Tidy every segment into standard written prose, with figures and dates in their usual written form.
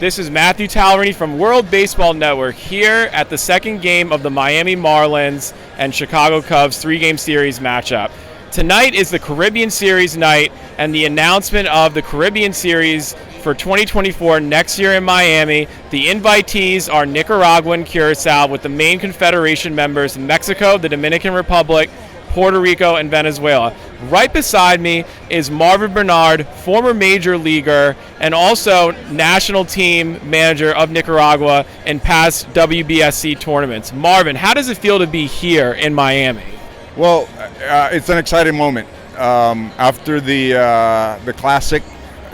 This is Matthew Tallerini from World Baseball Network here at the second game of the Miami Marlins and Chicago Cubs three-game series matchup. Tonight is the Caribbean Series night and the announcement of the Caribbean Series for 2024 next year in Miami. The invitees are Nicaragua and Curacao, with the main confederation members Mexico, the Dominican Republic, Puerto Rico, and Venezuela. Right beside me is Marvin Bernard, former major leaguer and also national team manager of Nicaragua in past WBSC tournaments. Marvin, how does it feel to be here in Miami? Well, it's an exciting moment. After the Classic,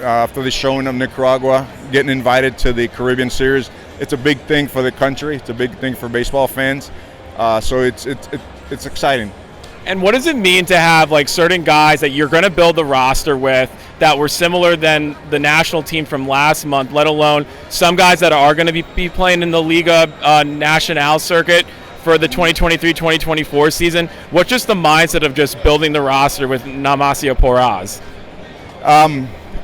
after the showing of Nicaragua, getting invited to the Caribbean Series, it's a big thing for the country. It's a big thing for baseball fans. So it's exciting. And what does it mean to have like certain guys that you're going to build the roster with that were similar than the national team from last month, let alone some guys that are going to be playing in the Liga Nacional circuit for the 2023-2024 season? What's just the mindset of just building the roster with Namasio Porras?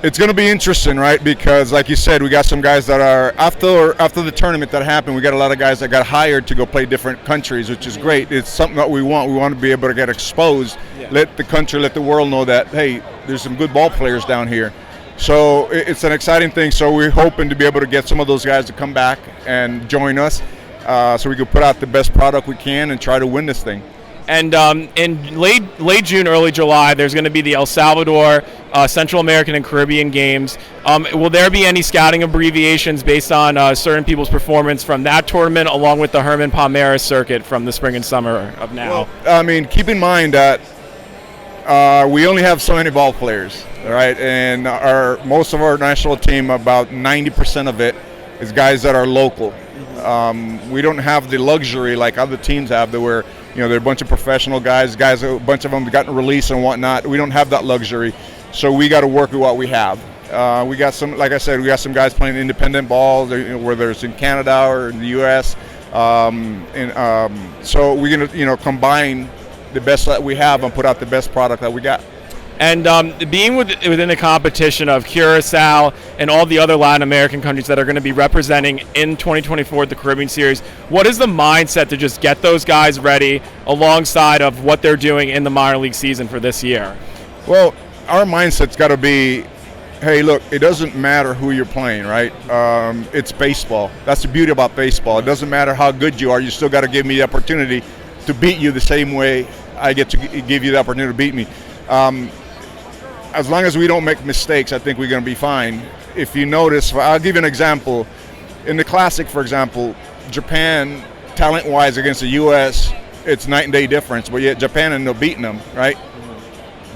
It's going to be interesting, right? Because, like you said, we got some guys that are after the tournament that happened. We got a lot of guys that got hired to go play different countries, which is great. It's something that we want. We want to be able to get exposed, let the country, let the world know that, hey, there's some good ball players down here. So it's an exciting thing. So we're hoping to be able to get some of those guys to come back and join us, so we can put out the best product we can and try to win this thing. And in late June, early July, there's going to be the El Salvador, Central American, and Caribbean games. Will there be any scouting abbreviations based on certain people's performance from that tournament, along with the Herman Palmera circuit from the spring and summer of now? Well, I mean, keep in mind that we only have so many ball players, right? And most of our national team, about 90% of it, is guys that are local. We don't have the luxury like other teams have, that where they're a bunch of professional guys, a bunch of them gotten released and whatnot. We don't have that luxury, so we got to work with what we have. We got some, like I said, we got some guys playing independent ball, whether it's in Canada or in the U.S. So we're gonna, combine the best that we have and put out the best product that we got. And being within the competition of Curacao and all the other Latin American countries that are going to be representing in 2024 at the Caribbean Series, what is the mindset to just get those guys ready alongside of what they're doing in the minor league season for this year? Well, our mindset's got to be, hey, look, it doesn't matter who you're playing, right? It's baseball. That's the beauty about baseball. It doesn't matter how good you are. You still got to give me the opportunity to beat you the same way I get to give you the opportunity to beat me. As long as we don't make mistakes, I think we're going to be fine. If you notice, I'll give you an example. In the Classic, for example, Japan, talent-wise against the U.S., it's night and day difference, but yet Japan ended up beating them, right?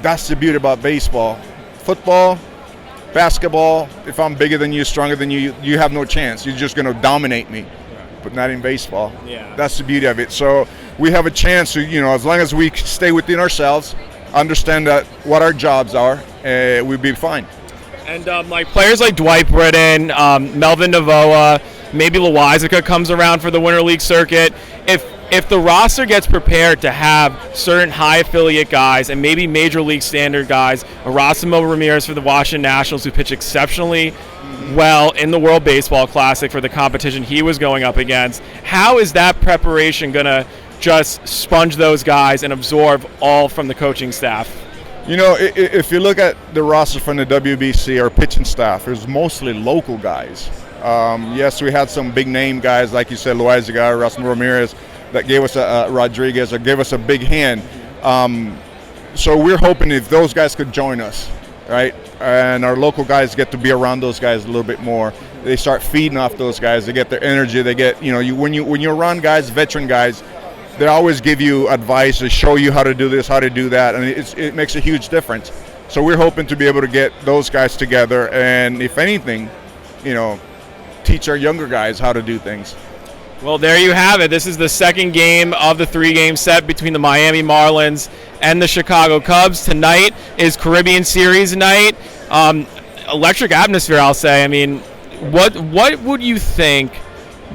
That's the beauty about baseball. Football, basketball, if I'm bigger than you, stronger than you, you have no chance. You're just going to dominate me, but not in baseball. Yeah. That's the beauty of it. So we have a chance to, as long as we stay within ourselves, understand that what our jobs are, we'll be fine. And like players like Dwight Britton, Melvin Navoa, maybe Loizaga comes around for the Winter League circuit. If the roster gets prepared to have certain high affiliate guys and maybe major league standard guys, Erasmo Ramirez for the Washington Nationals, who pitched exceptionally well in the World Baseball Classic for the competition he was going up against, how is that preparation going to just sponge those guys and absorb all from the coaching staff? If you look at the roster from the WBC, our pitching staff, there's mostly local guys. Yes, we had some big name guys, like you said, Loizaga, Erasmo Ramirez, that gave us Rodriguez, or gave us a big hand. So we're hoping if those guys could join us, right? And our local guys get to be around those guys a little bit more. They start feeding off those guys. They get their energy. They get, when you're around guys, veteran guys, they always give you advice to show you how to do this, how to do that, and it makes a huge difference. So we're hoping to be able to get those guys together and, if anything, teach our younger guys how to do things. Well, there you have it. This is the second game of the three-game set between the Miami Marlins and the Chicago Cubs. Tonight is Caribbean Series night. Electric atmosphere, I'll say. I mean, what would you think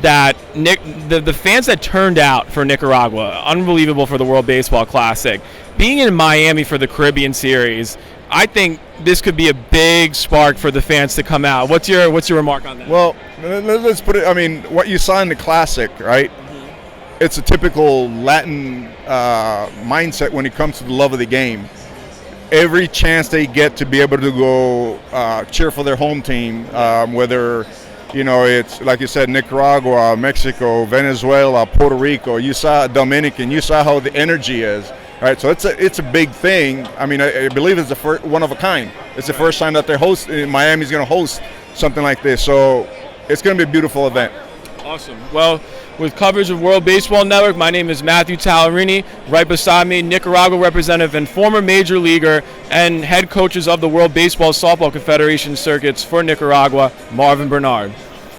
that the fans that turned out for Nicaragua, unbelievable for the World Baseball Classic, being in Miami for the Caribbean Series, I think this could be a big spark for the fans to come out. What's your remark on that? Well, let's put it. I mean, what you saw in the Classic, right? It's a typical Latin mindset when it comes to the love of the game. Every chance they get to be able to go cheer for their home team, whether it's like you said, Nicaragua, Mexico, Venezuela, Puerto Rico. You saw Dominican. You saw how the energy is, right? So it's a big thing. I mean, I believe it's the first one of a kind. It's the first time that Miami's going to host something like this. So it's going to be a beautiful event. Awesome. Well, with coverage of World Baseball Network, my name is Matthew Tallarini. Right beside me, Nicaragua representative and former major leaguer and head coaches of the World Baseball Softball Confederation circuits for Nicaragua, Marvin Bernard.